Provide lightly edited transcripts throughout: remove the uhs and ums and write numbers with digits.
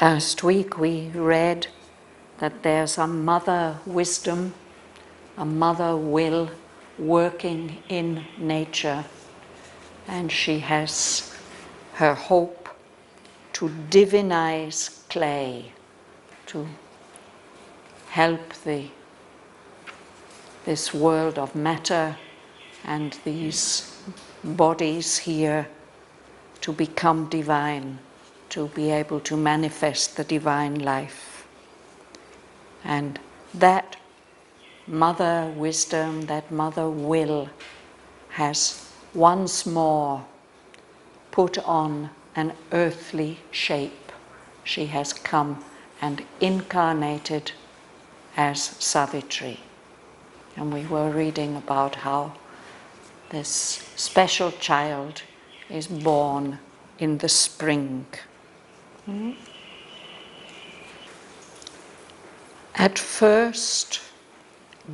Last week we read that there's a mother wisdom, a mother will working in nature, and she has her hope to divinize clay, to help this world of matter and these bodies here to become divine, to be able to manifest the divine life. And that mother wisdom, that mother will, has once more put on an earthly shape. She has come and incarnated as Savitri. And we were reading about how this special child is born in the spring. At first,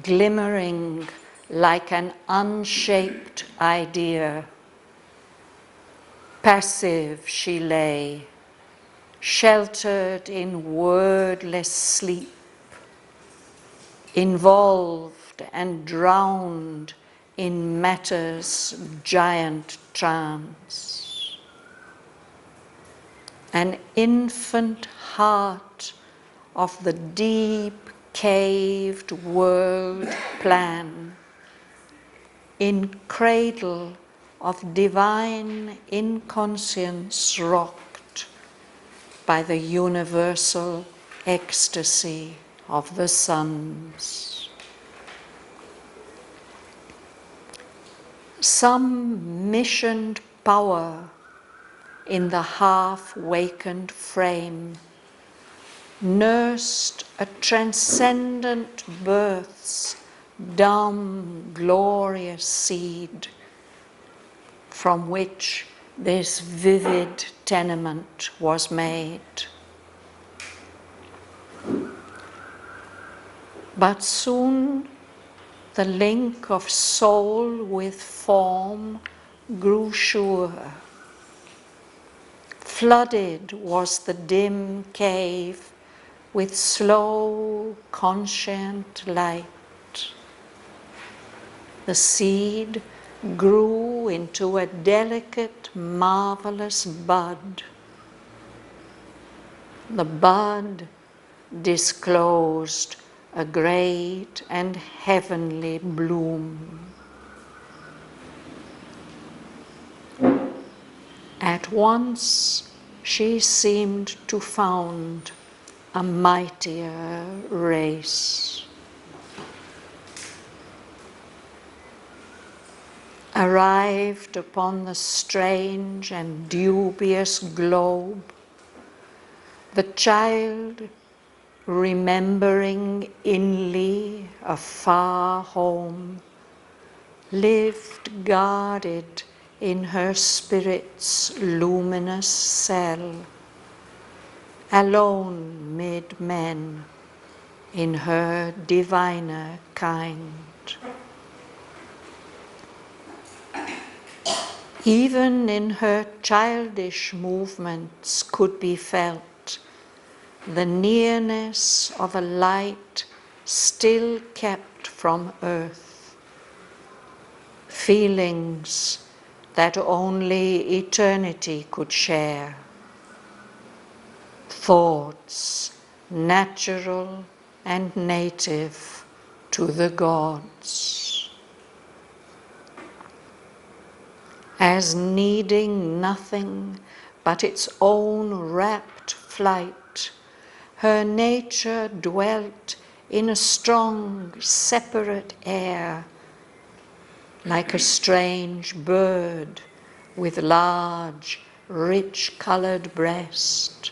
glimmering like an unshaped idea, passive she lay, sheltered in wordless sleep, involved and drowned in matter's giant trance. An infant heart of the deep caved world plan, in cradle of divine inconscience rocked by the universal ecstasy of the suns. Some missioned power in the half-wakened frame nursed a transcendent birth's dumb, glorious seed, from which this vivid tenement was made. But soon the link of soul with form grew sure. Flooded was the dim cave with slow, conscient light. The seed grew into a delicate, marvelous bud. The bud disclosed a great and heavenly bloom. At once she seemed to found a mightier race. Arrived upon the strange and dubious globe, the child, remembering inly a far home, lived guarded in her spirit's luminous cell, alone mid men in her diviner kind. Even in her childish movements could be felt the nearness of a light still kept from earth, feelings that only eternity could share, thoughts natural and native to the gods. As needing nothing but its own rapt flight, her nature dwelt in a strong, separate air, like a strange bird with large, rich-colored breast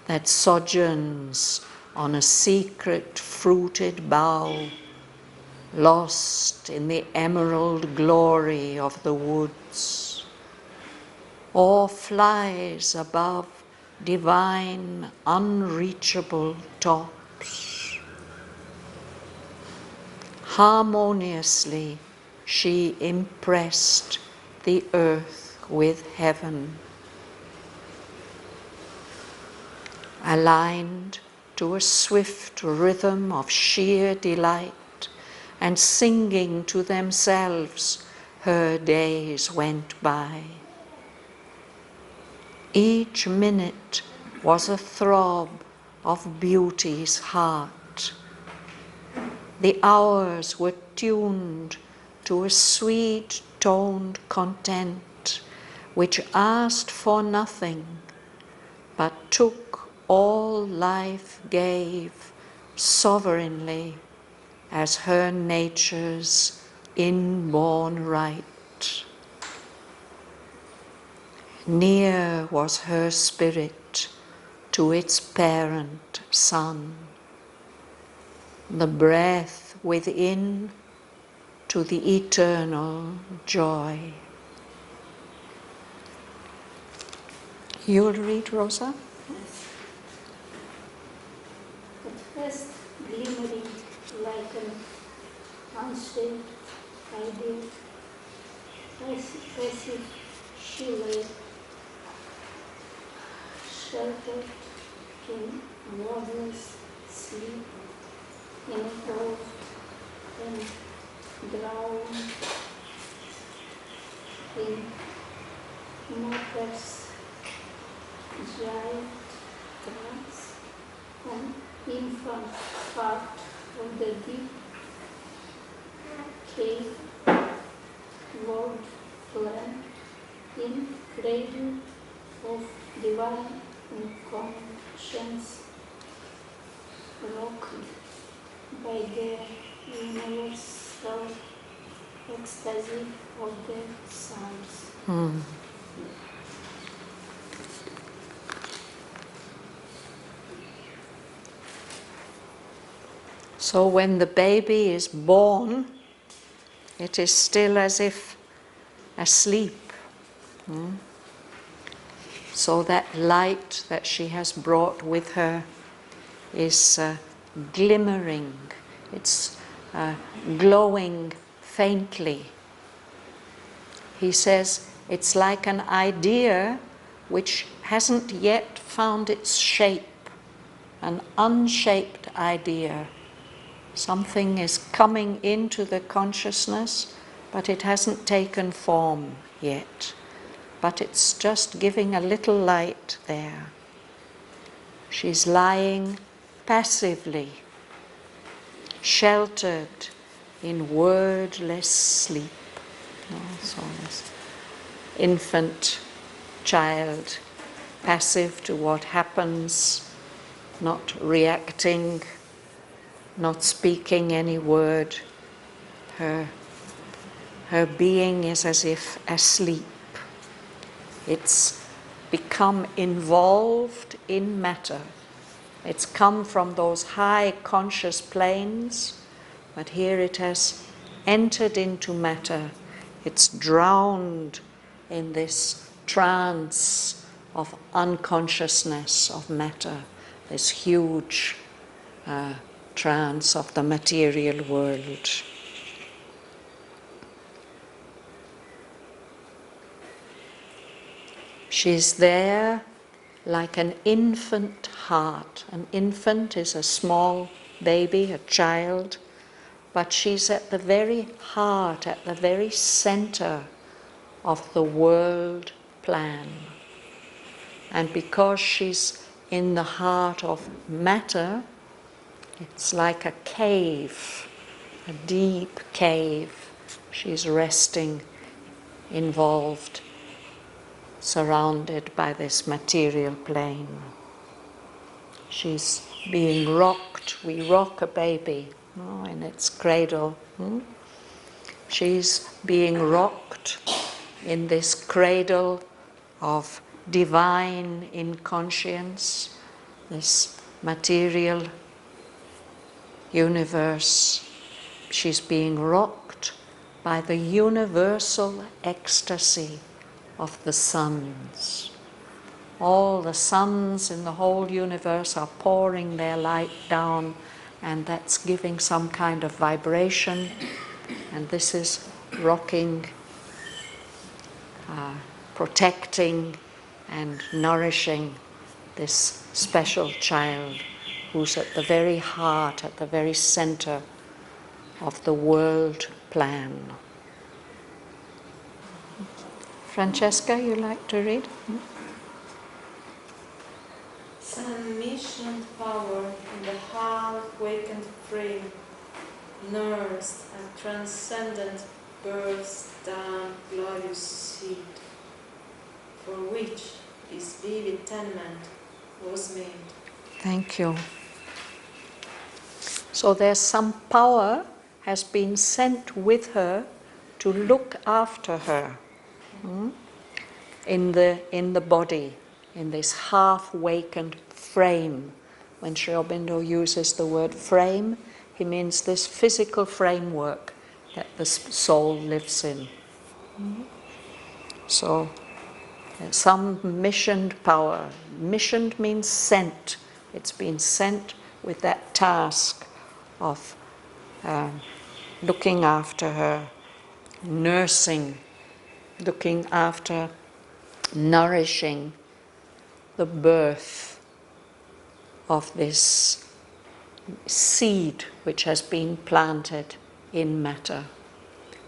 that sojourns on a secret fruited bough, lost in the emerald glory of the woods, or flies above divine, unreachable tops. Harmoniously she impressed the earth with heaven. aligned to a swift rhythm of sheer delight, and singing to themselves, her days went by. Each minute was a throb of beauty's heart. The hours were tuned to a sweet-toned content which asked for nothing, but took all life gave sovereignly as her nature's inborn right. Near was her spirit to its parent sun, the breath within to the eternal joy. You'll read, Rosa? At first glimmering like an unshaped idea, passive she lay, sheltered in wordless sleep, involved and drowned in mother's giant trance, an infant part of the deep cave world plan in cradle of divine unconscious, rocked by the universal ecstasy of the sounds. So when the baby is born, it is still as if asleep. So that light that she has brought with her is glimmering, it's glowing faintly. He says it's like an idea which hasn't yet found its shape, an unshaped idea. Something is coming into the consciousness, but it hasn't taken form yet. But it's just giving a little light there. She's lying passively, sheltered in wordless sleep. So this infant child, passive to what happens, not reacting, not speaking any word. Her being is as if asleep. It's become involved in matter. It's come from those high conscious planes, but here it has entered into matter. It's drowned in this trance of unconsciousness of matter, this huge trance of the material world. She's there like an infant heart. An infant is a small baby, a child, but she's at the very heart, at the very center of the world plan. And because she's in the heart of matter, it's like a cave, a deep cave. She's resting, involved, surrounded by this material plane. She's being rocked. We rock a baby in its cradle. She's being rocked in this cradle of divine inconscience, this material universe. She's being rocked by the universal ecstasy of the suns. All the suns in the whole universe are pouring their light down, and that's giving some kind of vibration, and this is rocking, protecting and nourishing this special child who's at the very heart, at the very center of the world plan. Francesca, you like to read? Some mission power in the half-wakened frame nursed a transcendent birth's down glorious seed, for which this vivid tenement was made. Thank you. So there's some power has been sent with her to look after her in the body, in this half-wakened frame. When Sri Aurobindo uses the word frame, he means this physical framework that the soul lives in. So some missioned power. Missioned means sent. It's been sent with that task of looking after her, nursing, looking after, nourishing the birth of this seed which has been planted in matter.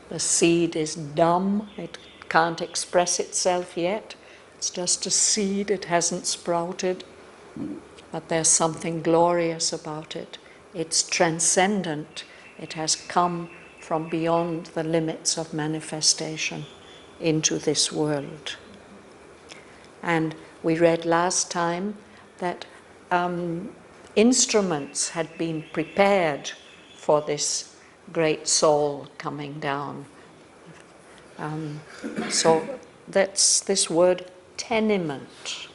The seed is dumb, it can't express itself yet. It's just a seed, it hasn't sprouted, but there's something glorious about it. It's transcendent. It has come from beyond the limits of manifestation into this world. And we read last time that instruments had been prepared for this great soul coming down. So that's this word tenement.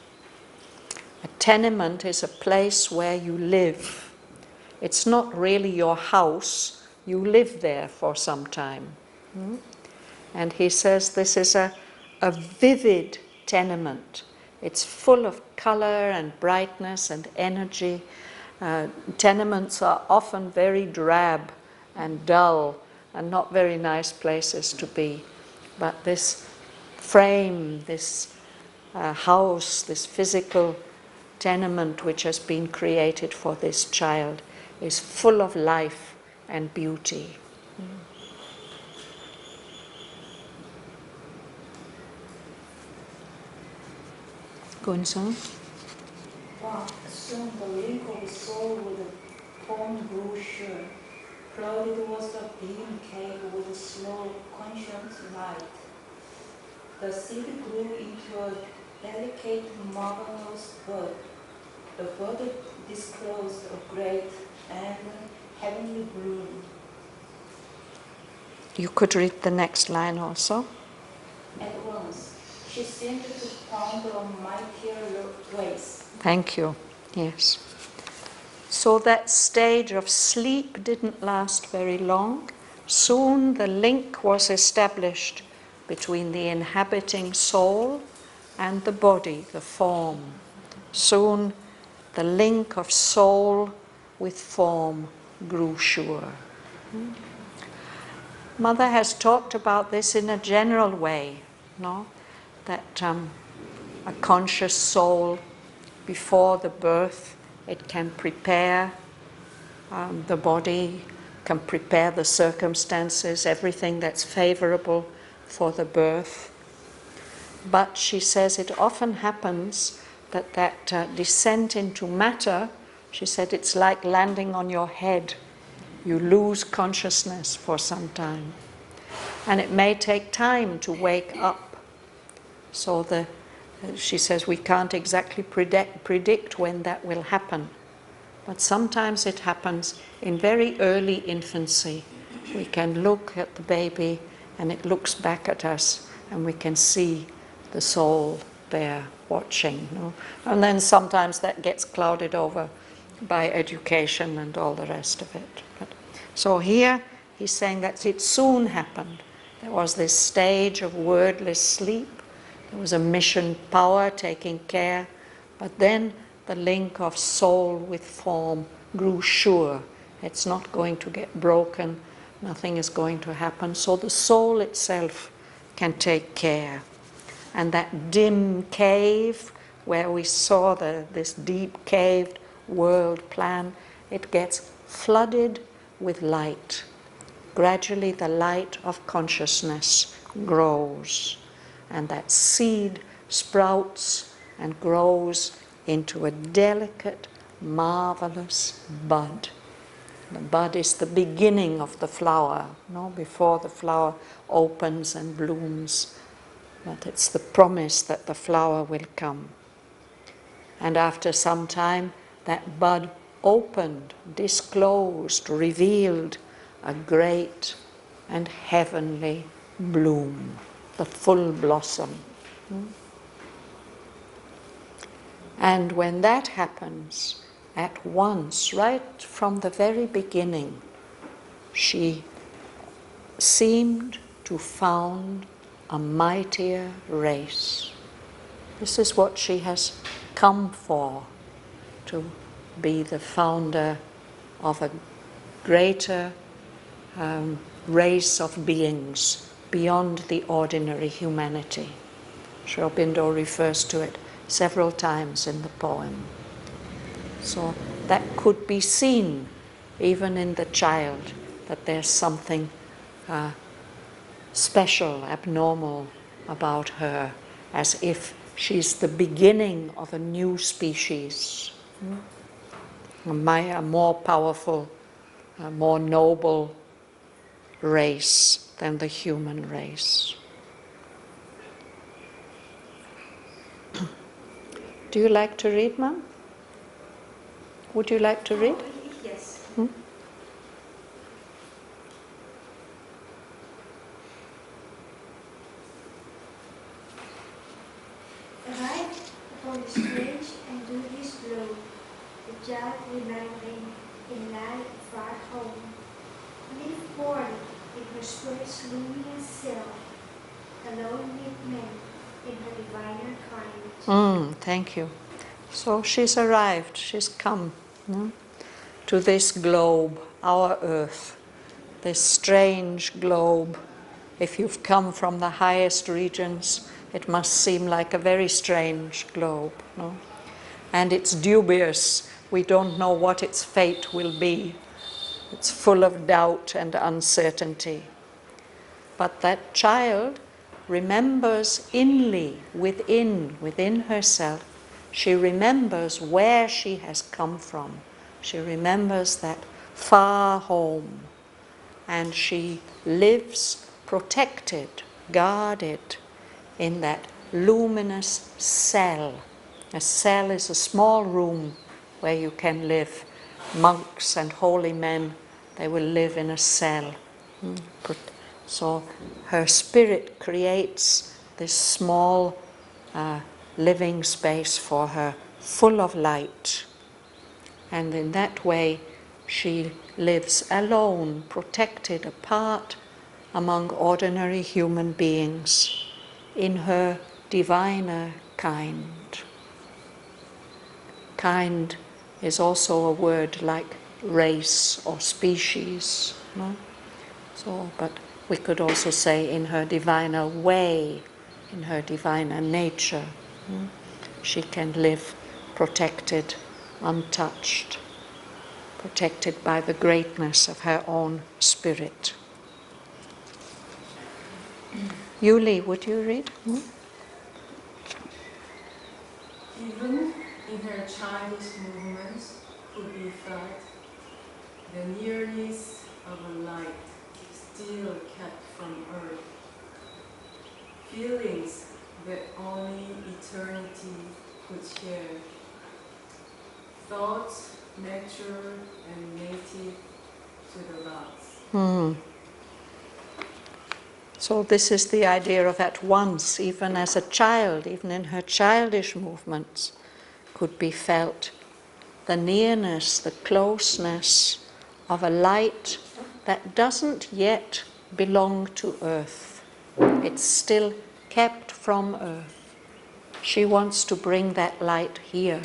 A tenement is a place where you live. It's not really your house, you live there for some time. And he says this is a vivid tenement. It's full of color and brightness and energy. Tenements are often very drab and dull and not very nice places to be. But this frame, this house, this physical tenement which has been created for this child is full of life and beauty. Gunson? But soon the link of the soul with the form grew sure. Clouded was the being cave with a slow, conscious light. The seed grew into a delicate, marvelous bud. The bud disclosed a great and heavenly bloom. You could read the next line also. At once, she seemed to pound a mightier ways. Thank you. Yes. So that stage of sleep didn't last very long. Soon the link was established between the inhabiting soul and the body, the form. Soon the link of soul with form grew sure. Mother has talked about this in a general way, no? That a conscious soul, before the birth, it can prepare the body, can prepare the circumstances, everything that's favorable for the birth. But she says it often happens that descent into matter, she said it's like landing on your head. You lose consciousness for some time. And it may take time to wake up. So she says we can't exactly predict when that will happen. But sometimes it happens in very early infancy. We can look at the baby and it looks back at us and we can see the soul there watching. No? And then sometimes that gets clouded over by education and all the rest of it. So here he's saying that it soon happened. There was this stage of wordless sleep. There was a mission power taking care. But then the link of soul with form grew sure. It's not going to get broken. Nothing is going to happen. So the soul itself can take care. And that dim cave where we saw this deep caved world plan, it gets flooded with light. Gradually the light of consciousness grows, and that seed sprouts and grows into a delicate, marvelous bud. The bud is the beginning of the flower, before the flower opens and blooms. But it's the promise that the flower will come. And after some time, that bud opened, disclosed, revealed a great and heavenly bloom, the full blossom. And when that happens, at once, right from the very beginning, she seemed to found a mightier race. This is what she has come for, to be the founder of a greater race of beings beyond the ordinary humanity. Aurobindo refers to it several times in the poem. So that could be seen even in the child, that there's something special, abnormal about her, as if she's the beginning of a new species, a more powerful, a more noble race than the human race. Do you like to read, Ma'am? Would you like to read? Yes. Arrived upon the strange and dubious globe, the child remembering in life far home, lived born in her spirit's luminous self, alone with men in her diviner kind. Thank you. So she's arrived, she's come to this globe, our earth, this strange globe. If you've come from the highest regions, it must seem like a very strange globe, no? And it's dubious. We don't know what its fate will be. It's full of doubt and uncertainty. But that child remembers inly, within herself, she remembers where she has come from. She remembers that far home. And she lives protected, guarded in that luminous cell. A cell is a small room where you can live. Monks and holy men, they will live in a cell. So her spirit creates this small living space for her, full of light. And in that way, she lives alone, protected, apart among ordinary human beings, in her diviner kind. Kind is also a word like race or species, no? So, but we could also say in her diviner way, in her diviner nature. She can live protected, untouched, protected by the greatness of her own spirit. Yuli, would you read? Even in her childish movements could be felt the nearness of a light still kept from earth. Feelings that only eternity could share. Thoughts natural and native to the gods. So this is the idea of at once, even as a child, even in her childish movements, could be felt the nearness, the closeness of a light that doesn't yet belong to earth. It's still kept from earth. She wants to bring that light here,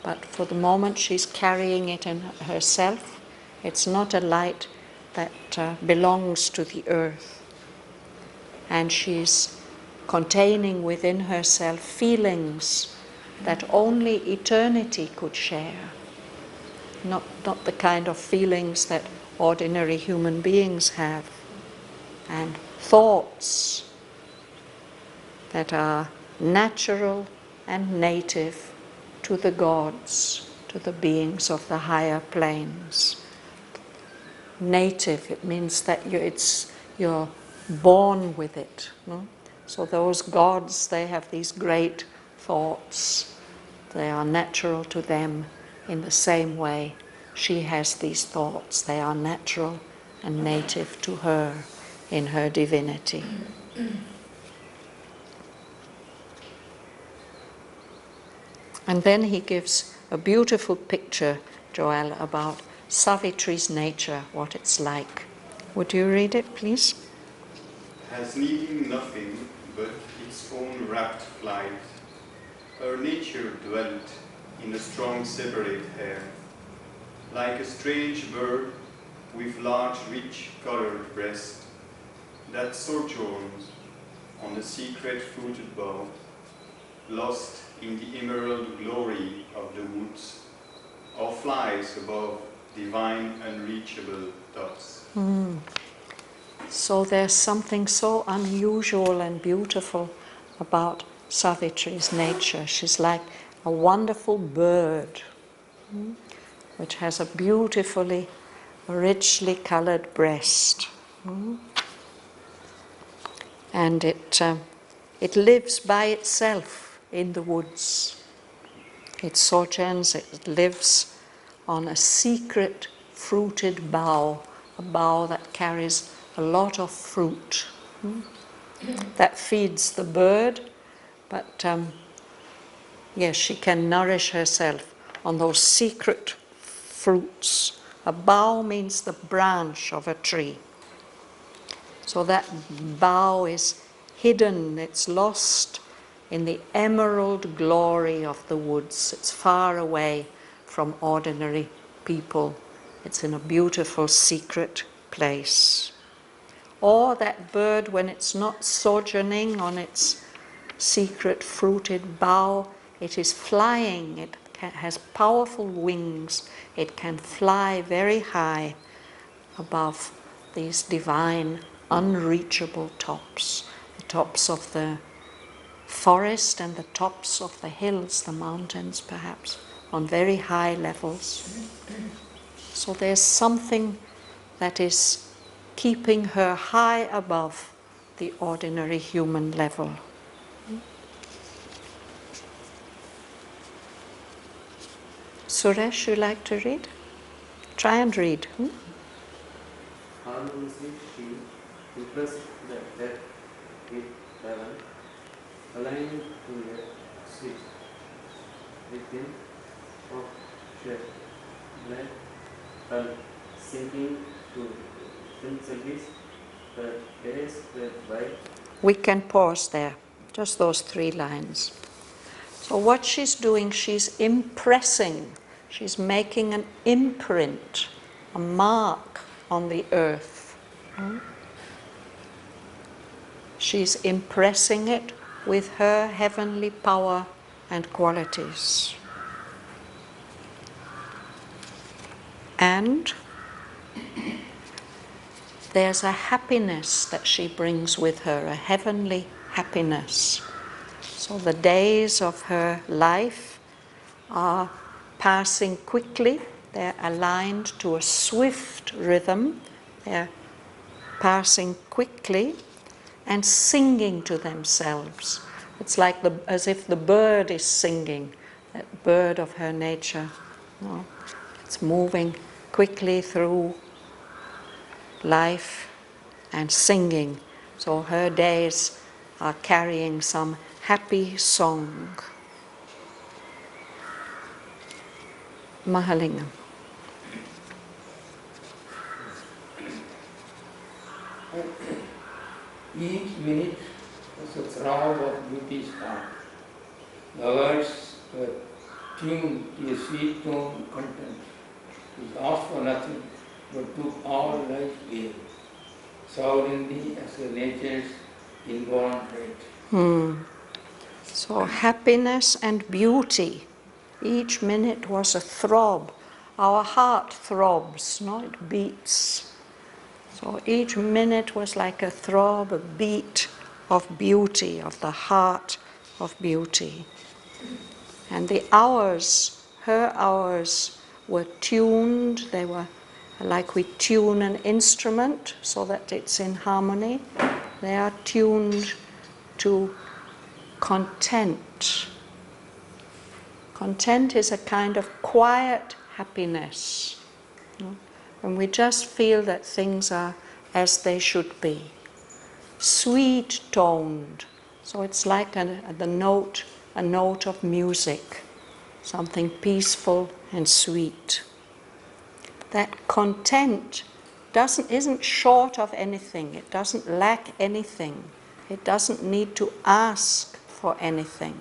but for the moment she's carrying it in herself. It's not a light that belongs to the earth. And she's containing within herself feelings that only eternity could share. Not the kind of feelings that ordinary human beings have, and thoughts that are natural and native to the gods, to the beings of the higher planes. Native, it means that you're born with it. No? So those gods, they have these great thoughts. They are natural to them in the same way she has these thoughts. They are natural and native to her in her divinity. And then he gives a beautiful picture, Joel, about Savitri's nature, what it's like. Would you read it, please? Has needing nothing but its own rapt flight, her nature dwelt in a strong separate hair, like a strange bird with large rich colored breast, that sojourns on a secret fruited bough, lost in the emerald glory of the woods, or flies above divine unreachable tops. So there's something so unusual and beautiful about Savitri's nature. She's like a wonderful bird, which has a beautifully, richly colored breast. And it lives by itself in the woods. It sojourns, it lives on a secret fruited bough, a bough that carries a lot of fruit that feeds the bird, but yes, she can nourish herself on those secret fruits. A bough means the branch of a tree. So that bough is hidden, it's lost in the emerald glory of the woods. It's far away from ordinary people. It's in a beautiful secret place. Or that bird, when it's not sojourning on its secret fruited bough, it is flying. It has powerful wings. It can fly very high above these divine, unreachable tops, the tops of the forest and the tops of the hills, the mountains perhaps, on very high levels. So there's something that is keeping her high above the ordinary human level. Suresh, you like to read? Try and read. Harmoniously she impressed the earth with heaven, aligning to a switch within of shape, black and sinking to principles, the days were by. We can pause there, just those 3 lines. So what she's doing, she's impressing, she's making an imprint, a mark on the earth. She's impressing it with her heavenly power and qualities. And there's a happiness that she brings with her, a heavenly happiness. So the days of her life are passing quickly. They're aligned to a swift rhythm. They're passing quickly and singing to themselves. It's like as if the bird is singing, that bird of her nature. It's moving quickly through life and singing. So her days are carrying some happy song. Mahalingam. Each minute was a throb of beauty's heart. The words were tuned to a sweet tone content. It asked for nothing, but took all life in, sovereignly as a nature's inborn right. So happiness and beauty. Each minute was a throb. Our heart throbs, no? It beats. So each minute was like a throb, a beat of beauty, of the heart of beauty. And the hours, her hours, were tuned. They were like we tune an instrument so that it's in harmony. They are tuned to content. Content is a kind of quiet happiness. When we just feel that things are as they should be. Sweet toned. So it's like a note of music. Something peaceful and sweet. That content isn't short of anything. It doesn't lack anything. It doesn't need to ask for anything.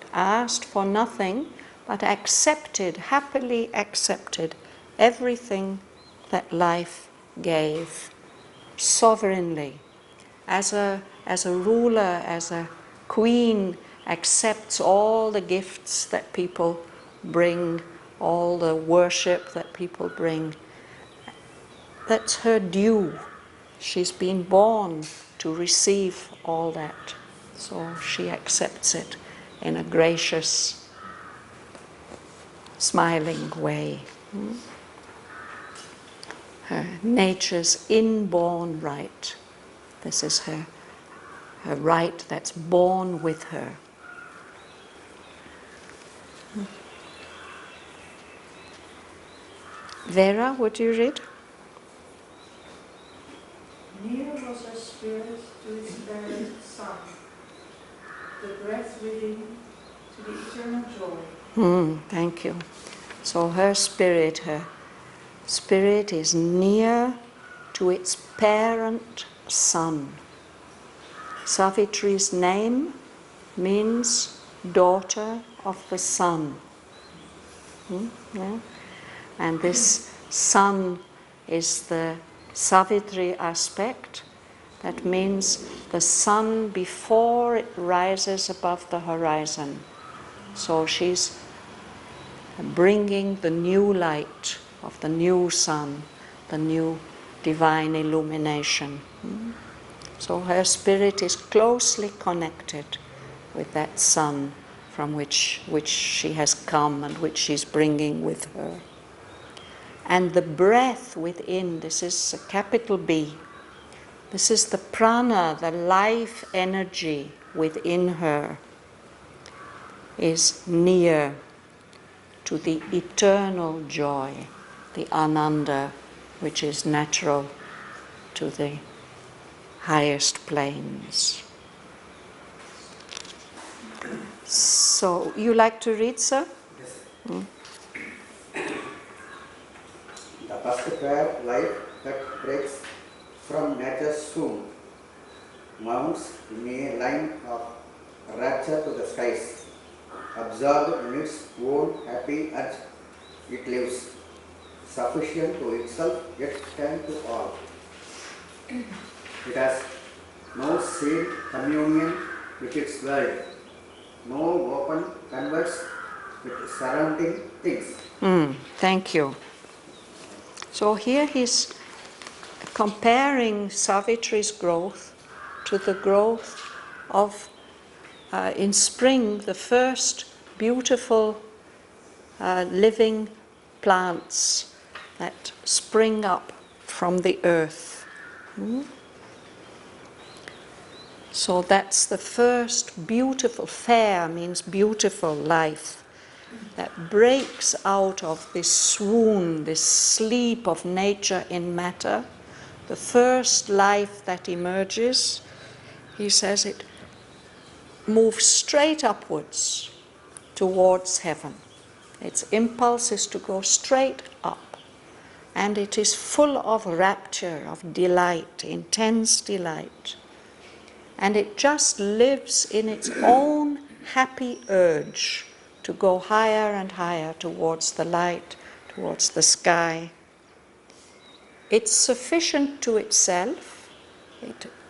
It asked for nothing, but accepted, happily accepted everything that life gave, sovereignly. As a ruler, as a queen, accepts all the gifts that people bring, all the worship that people bring. That's her due. She's been born to receive all that. So she accepts it in a gracious, smiling way. Her nature's inborn right. This is her right that's born with her. Vera, would you read? Near was her spirit to its buried son, the breath within to the eternal joy. Thank you. So her spirit is near to its parent sun. Savitri's name means daughter of the sun. Yeah? And this sun is the Savitri aspect. That means the sun before it rises above the horizon. So she's bringing the new light of the new sun, the new divine illumination. So her spirit is closely connected with that sun from which she has come and which she's bringing with her. And the breath within, this is a capital B, this is the prana, the life energy within her, is near to the eternal joy, the ananda, which is natural to the highest planes. So, you like to read, sir? Yes. The first prayer, life that breaks from nature's tomb, mounts in a line of rapture to the skies. Absorbed in its own happy urge, it lives, sufficient to itself, yet kind to all. It has no sealed communion with its world, no open converse with surrounding things. Thank you. So here he's comparing Savitri's growth to the growth of, in spring, the first beautiful living plants that spring up from the earth. So that's the first beautiful, fair means beautiful life that breaks out of this swoon, this sleep of nature in matter. The first life that emerges, he says, it moves straight upwards towards heaven. Its impulse is to go straight up. And it is full of rapture, of delight, intense delight. And it just lives in its own happy urge to go higher and higher towards the light, towards the sky. It's sufficient to itself.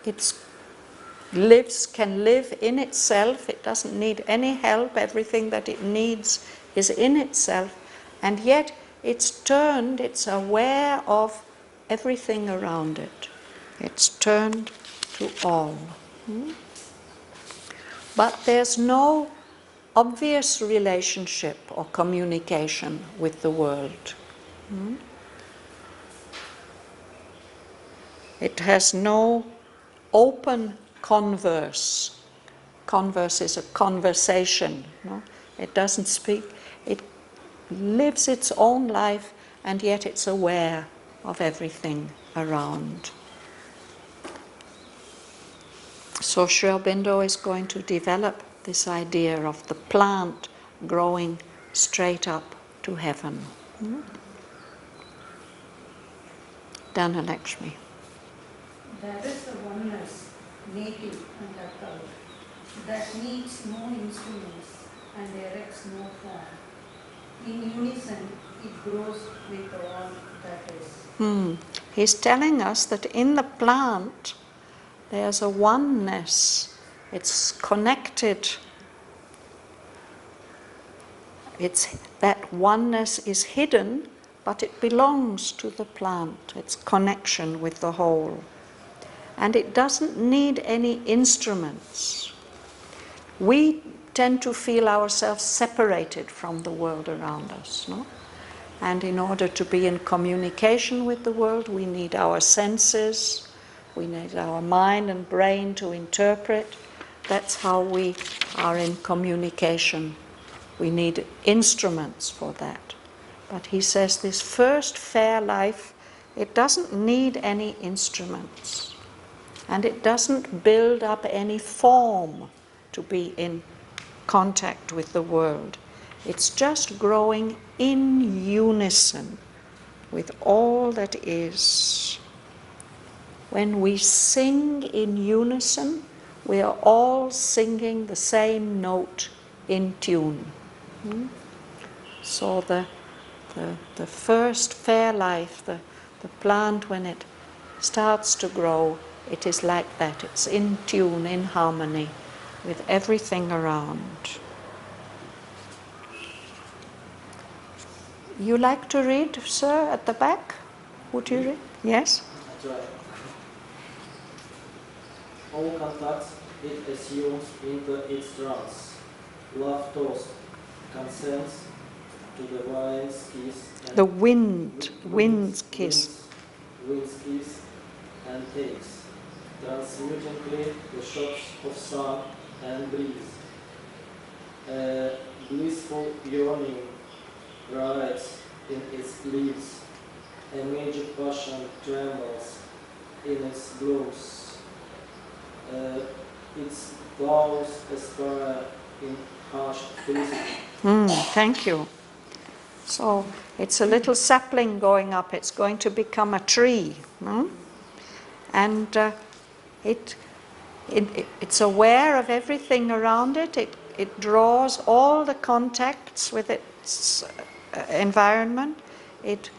It's can live in itself. It doesn't need any help. Everything that it needs is in itself. And yet it's aware of everything around it. It's turned to all. But there's no obvious relationship or communication with the world. It has no open converse. Converse is a conversation. No? It doesn't speak. It lives its own life, and yet it's aware of everything around. So Sri Aurobindo is going to develop this idea of the plant growing straight up to heaven. Dhanalakshmi. There is a oneness native and occult that needs no instruments and erects no form. In unison, it grows with all that is. He's telling us that in the plant there's a oneness. It's connected. That oneness is hidden, but it belongs to the plant. It's connection with the whole. And it doesn't need any instruments. We tend to feel ourselves separated from the world around us, no? And in order to be in communication with the world, we need our senses, we need our mind and brain to interpret. That's how we are in communication. We need instruments for that. But he says this first fair life, it doesn't need any instruments. And it doesn't build up any form to be in contact with the world. It's just growing in unison with all that is. When we sing in unison, we are all singing the same note in tune. So the first fair life, the plant, when it starts to grow, it is like that. It's in tune, in harmony with everything around. You like to read, sir, at the back? Would you read? Yes? That's right. All contacts it assumes into its trance. Love toast consents to the wind's kiss. The wind's kiss. Wind's kiss and takes, transmutingly the shocks of sun and breeze. A blissful yearning rides in its leaves. A magic passion trembles in its blooms. Its flowers aspire in hushed felicity. Thank you. So it's a little sapling going up. It's going to become a tree. And it's aware of everything around it. It draws all the contacts with its environment. It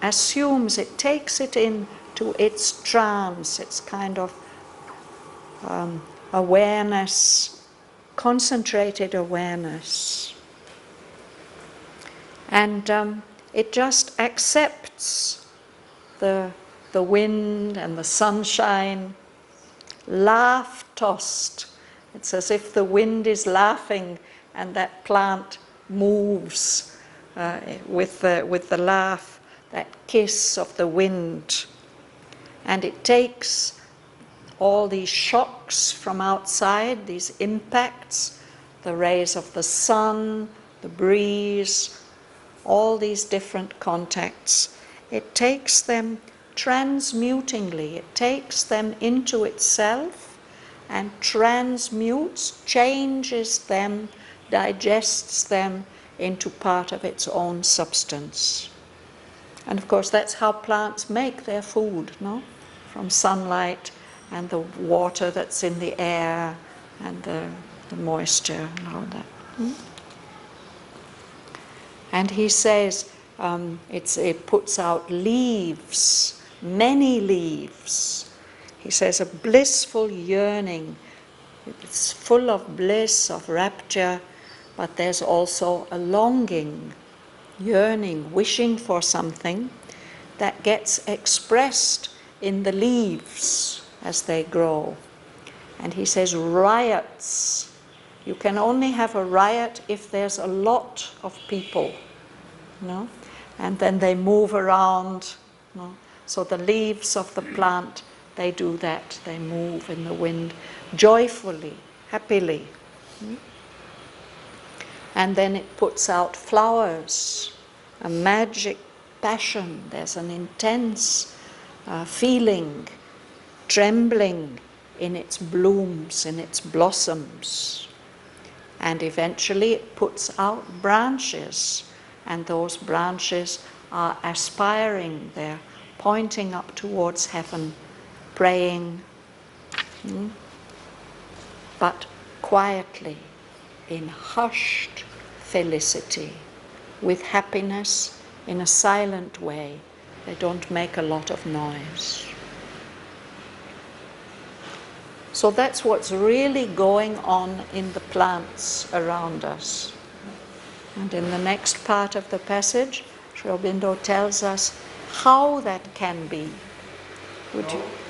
assumes, it takes it into its trance, its kind of awareness, concentrated awareness. And it just accepts the wind and the sunshine, laugh-tossed. It's as if the wind is laughing and that plant moves with the laugh, that kiss of the wind. And it takes all these shocks from outside, these impacts, the rays of the sun, the breeze, all these different contacts. It takes them transmutingly, it takes them into itself and transmutes, changes them, digests them into part of its own substance. And of course that's how plants make their food, no? From sunlight and the water that's in the air and the moisture and all that. And he says it puts out leaves, many leaves. he says, a blissful yearning. It's full of bliss, of rapture, but there's also a longing, yearning, wishing for something that gets expressed in the leaves as they grow. And he says riots. You can only have a riot if there's a lot of people, and then they move around. So the leaves of the plant, they do that. They move in the wind joyfully, happily. And then it puts out flowers, a magic passion. There's an intense feeling, trembling in its blooms, in its blossoms. And eventually it puts out branches, and those branches are aspiring, they're pointing up towards heaven, praying, but quietly, in hushed felicity, with happiness in a silent way. They don't make a lot of noise. So that's what's really going on in the plants around us. And in the next part of the passage, Aurobindo tells us how that can be.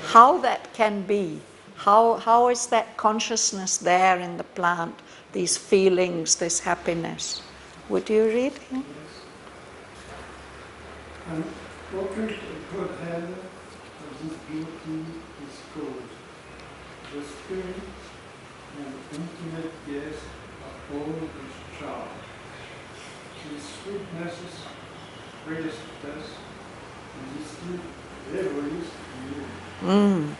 How that can be. How is that consciousness there in the plant, these feelings, this happiness? Would you read? Yeah? An orchid of good head of this beauty is called the spirit and intimate guest of all its charm. His sweetnesses greatest best, and his deep reveries new.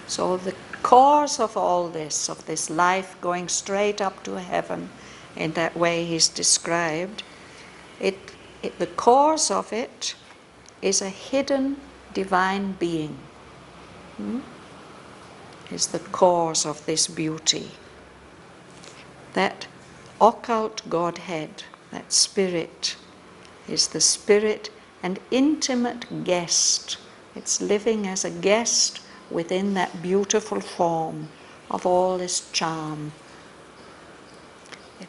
So the cause of all this, of this life going straight up to heaven in that way he's described, the cause of it is a hidden divine being. Is the cause of this beauty. That occult Godhead, that spirit, is the spirit and intimate guest. It's living as a guest within that beautiful form of all this charm.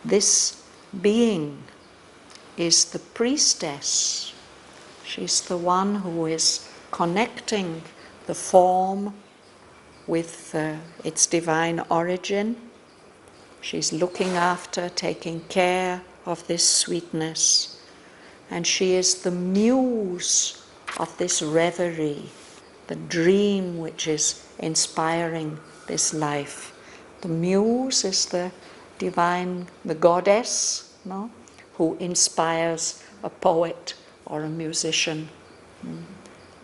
This being is the priestess. She's the one who is connecting the form with its divine origin. She's looking after, taking care of this sweetness. And she is the muse of this reverie, the dream which is inspiring this life. The muse is the divine, the goddess, who inspires a poet or a musician.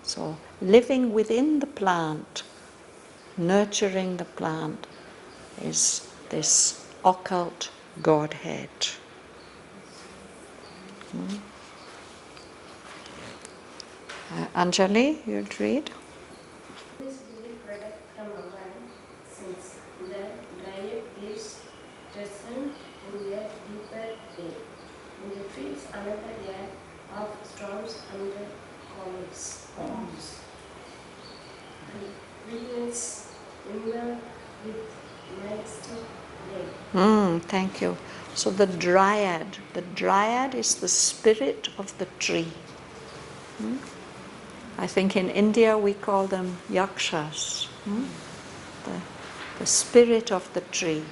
So living within the plant, nurturing the plant, is this occult Godhead. Anjali, you'd read? This will product from Bhavan, since the dryad gives resin in a deeper way, and it feeds another layer of storms under columns. And brilliance mingled with majesty day. Thank you. So the dryad is the spirit of the tree. I think in India we call them yakshas. The spirit of the tree.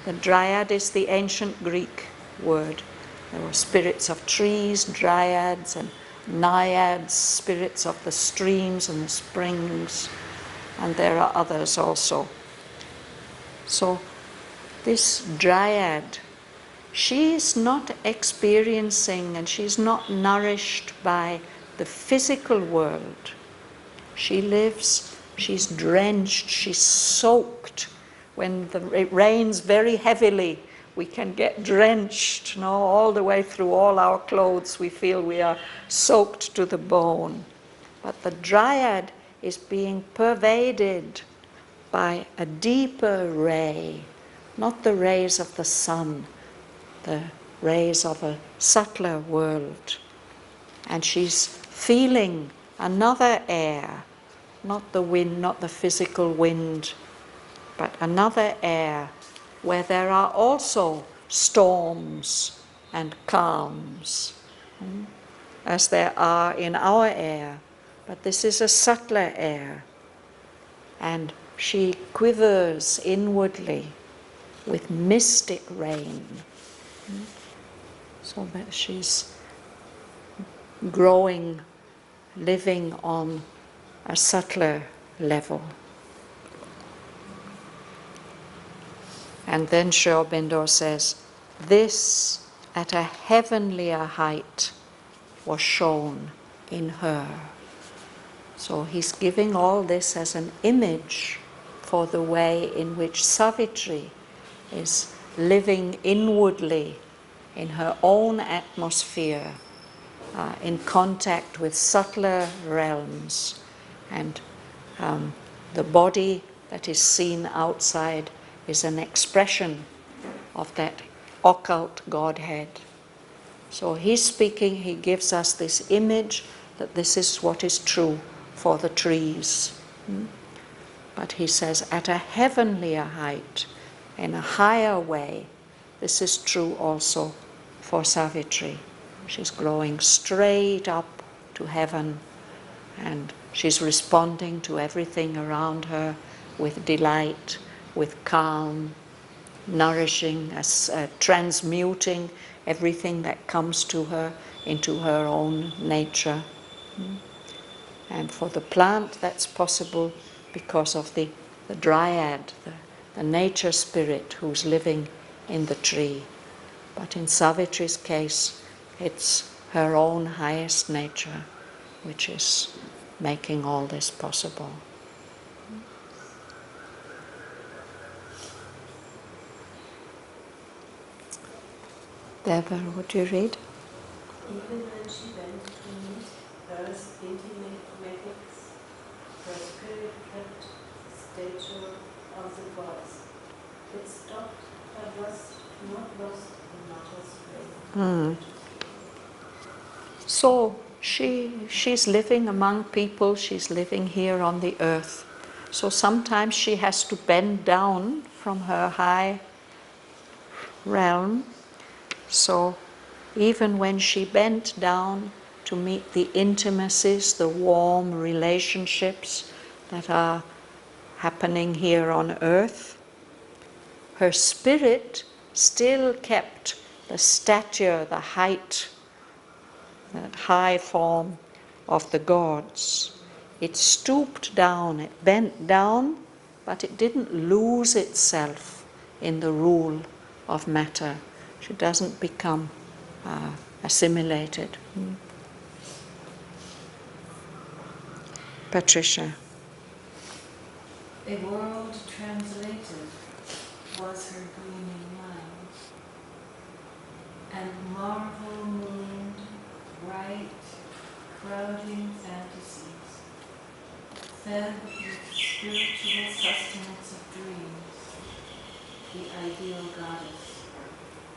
The dryad is the ancient Greek word. There were spirits of trees, dryads, and naiads, spirits of the streams and the springs, and there are others also. So this dryad, she is not experiencing and she's not nourished by the physical world. She lives, she's drenched, she's soaked. When it rains very heavily, we can get drenched, all the way through all our clothes. We feel we are soaked to the bone. But the dryad is being pervaded by a deeper ray, not the rays of the sun, the rays of a subtler world. And she's feeling another air, not the wind, not the physical wind, but another air where there are also storms and calms, as there are in our air. But this is a subtler air, and she quivers inwardly with mystic rain, so that she's growing, living on a subtler level. And then Sri Aurobindo says, this at a heavenlier height was shown in her. So he's giving all this as an image for the way in which Savitri is living inwardly in her own atmosphere, in contact with subtler realms, and the body that is seen outside is an expression of that occult Godhead. So he's speaking, he gives us this image that this is what is true for the trees. But he says, at a heavenlier height, in a higher way, this is true also for Savitri. She's growing straight up to heaven, and she's responding to everything around her with delight, with calm, nourishing, transmuting everything that comes to her into her own nature. And for the plant, that's possible because of the dryad, the nature spirit who's living in the tree. But in Savitri's case, it's her own highest nature which is making all this possible. Deborah, would you read? Even when she went to meet earth's intimate methods, her spirit kept the stature of the gods. It stopped, but was not lost in matter's way. So she's living among people, she's living here on the earth. So sometimes she has to bend down from her high realm. So even when she bent down to meet the intimacies, the warm relationships that are happening here on earth, her spirit still kept the stature, the height, that high form of the gods. It stooped down, it bent down, but it didn't lose itself in the rule of matter. She doesn't become assimilated. Patricia. A world translated was her gleaming mind, and marvel mooned bright, crowding fantasies, fed with spiritual sustenance of dreams, the ideal goddess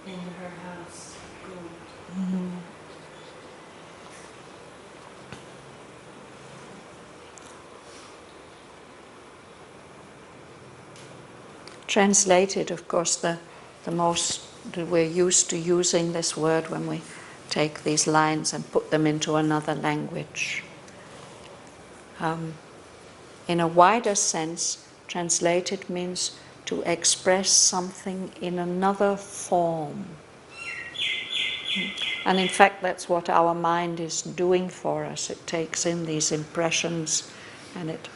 in her house gold. Translated, of course, we're used to using this word when we take these lines and put them into another language. In a wider sense, translated means to express something in another form. And in fact, that's what our mind is doing for us. It takes in these impressions and it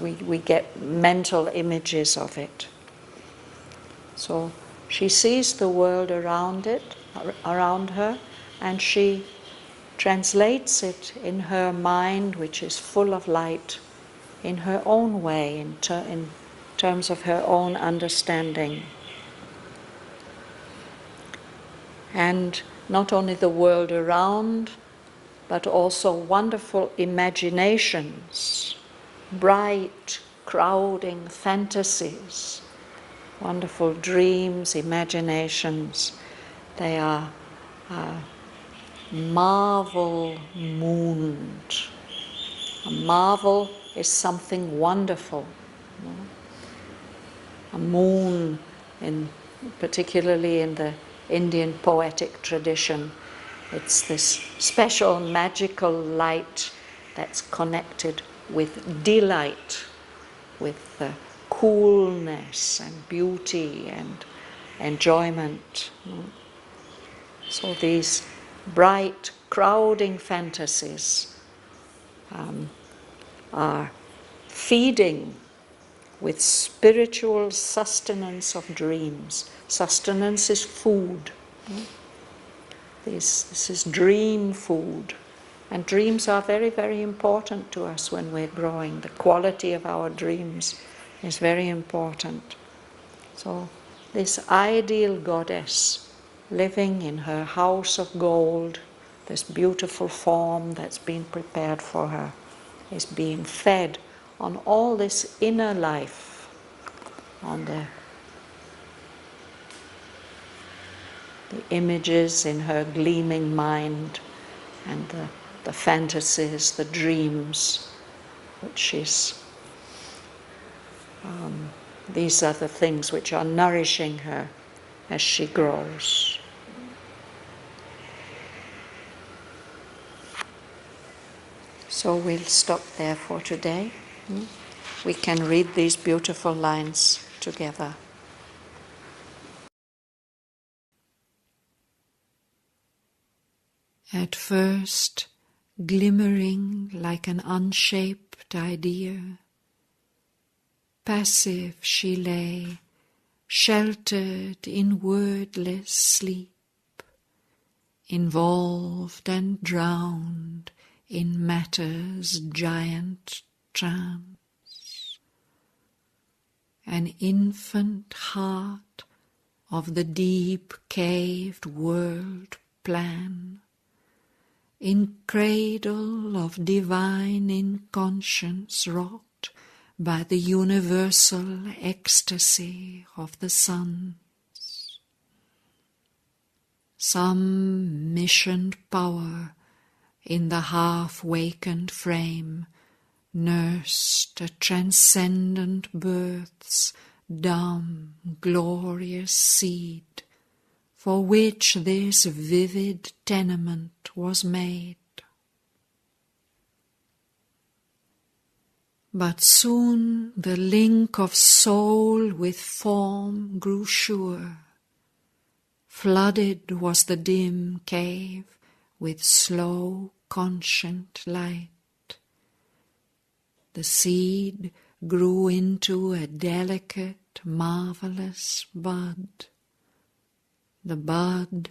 we get mental images of it. So she sees the world around her, and she translates it in her mind, which is full of light, in her own way, in terms of her own understanding. And not only the world around, but also wonderful imaginations, bright, crowding fantasies, wonderful dreams, imaginations. They are marvel mooned. A marvel is something wonderful. You know? A moon, particularly in the Indian poetic tradition, it's this special magical light that's connected with delight, with coolness and beauty and enjoyment. So these bright, crowding fantasies are feeding with spiritual sustenance of dreams. Sustenance is food. This is dream food. And dreams are very, very important to us when we're growing. The quality of our dreams is very important. So this ideal goddess living in her house of gold, this beautiful form that's been prepared for her, is being fed on all this inner life, on the images in her gleaming mind and the fantasies, the dreams, which is, these are the things which are nourishing her as she grows. So we'll stop there for today. We can read these beautiful lines together. At first, glimmering like an unshaped idea, passive she lay, sheltered in wordless sleep, involved and drowned in matter's giant trance. An infant heart of the deep-caved world plan, in cradle of divine inconscience wrought by the universal ecstasy of the suns. Some missioned power in the half-wakened frame nursed a transcendent birth's dumb, glorious seed, for which this vivid tenement was made. But soon the link of soul with form grew sure. Flooded was the dim cave with slow, conscient light. The seed grew into a delicate, marvelous bud. The bud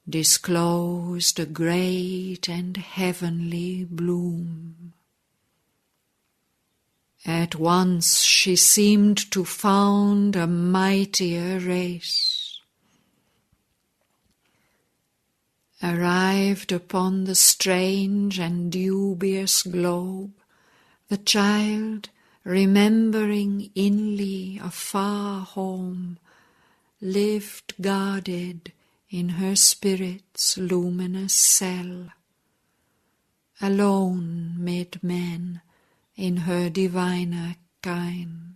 disclosed a great and heavenly bloom. At once she seemed to found a mightier race. Arrived upon the strange and dubious globe, the child, remembering inly a far home, lived guarded in her spirit's luminous cell, alone mid men in her diviner kind.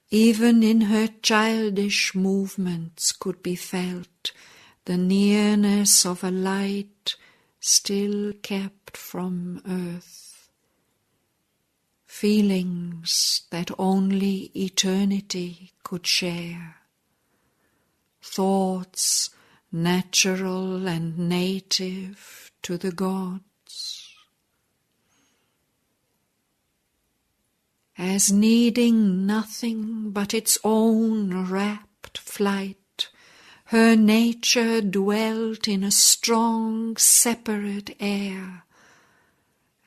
Even in her childish movements could be felt the nearness of a light still kept from earth, feelings that only eternity could share, thoughts natural and native to the gods. As needing nothing but its own rapt flight, her nature dwelt in a strong, separate air,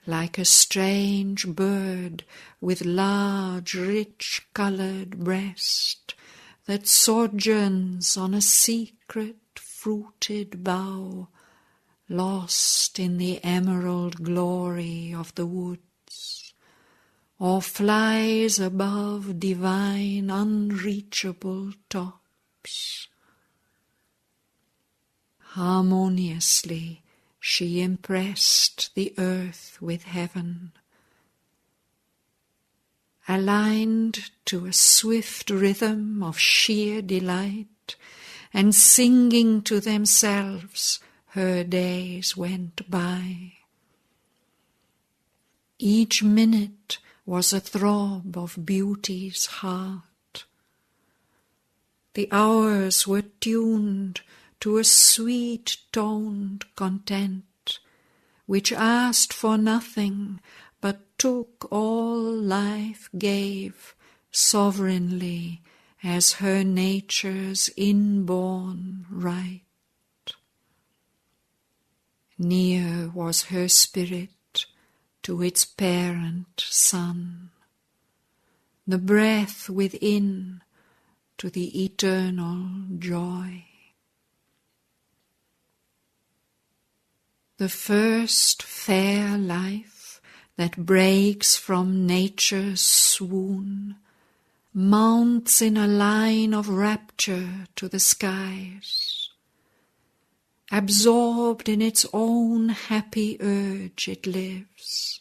like a strange bird with large, rich-coloured breast that sojourns on a secret, fruited bough, lost in the emerald glory of the woods, or flies above divine, unreachable tops. Harmoniously she impressed the earth with heaven. Aligned to a swift rhythm of sheer delight, and singing to themselves, her days went by. Each minute was a throb of beauty's heart. The hours were tuned to a sweet-toned content, which asked for nothing, but took all life gave sovereignly as her nature's inborn right. Near was her spirit to its parent sun, the breath within to the eternal joy. The first fair life that breaks from nature's swoon mounts in a line of rapture to the skies. Absorbed in its own happy urge it lives,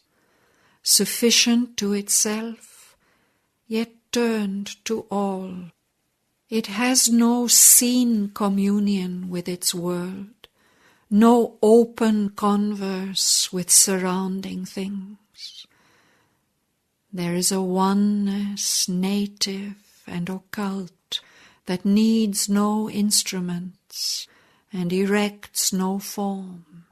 sufficient to itself, yet turned to all. It has no seen communion with its world, no open converse with surrounding things. There is a oneness native and occult that needs no instruments and erects no form.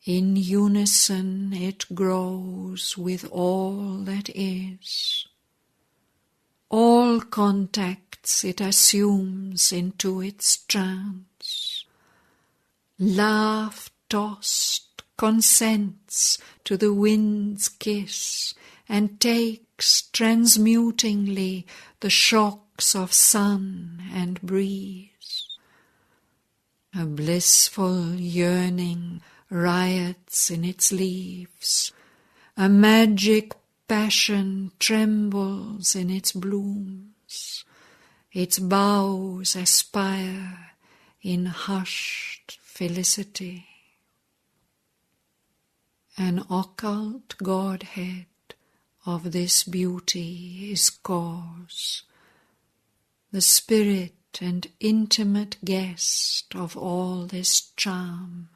In unison it grows with all that is. All contacts it assumes into its trance. Laugh-tossed consents to the wind's kiss, and takes transmutingly the shocks of sun and breeze. A blissful yearning riots in its leaves, a magic passion trembles in its blooms, its boughs aspire in hushed felicity. An occult Godhead of this beauty is cause, the spirit and intimate guest of all this charm,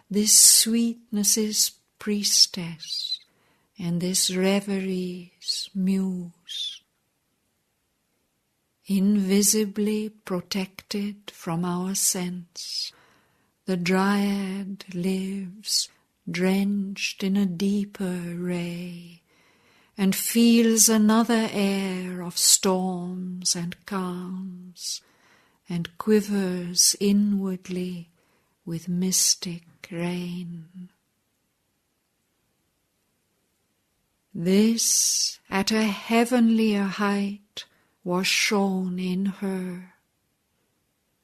this sweetness's priestess, and this reverie's muse. Invisibly protected from our sense, the dryad lives drenched in a deeper ray, and feels another air of storms and calms, and quivers inwardly with mystic rain. This, at a heavenlier height, was shown in her.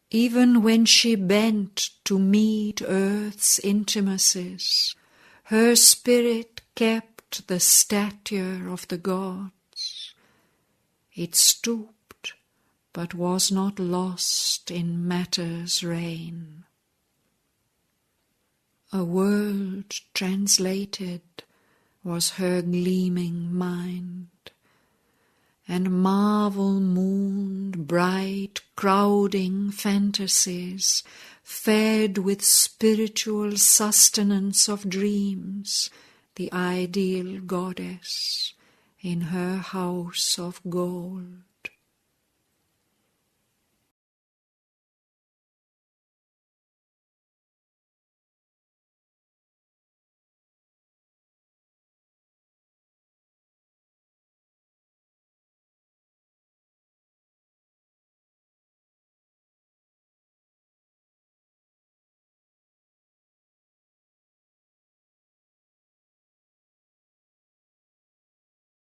Even when she bent to meet earth's intimacies, her spirit kept the stature of the gods. It stooped, but was not lost in matter's reign. A world translated was her gleaming mind, and marvel-mooned bright crowding fantasies fed with spiritual sustenance of dreams the ideal goddess in her house of gold.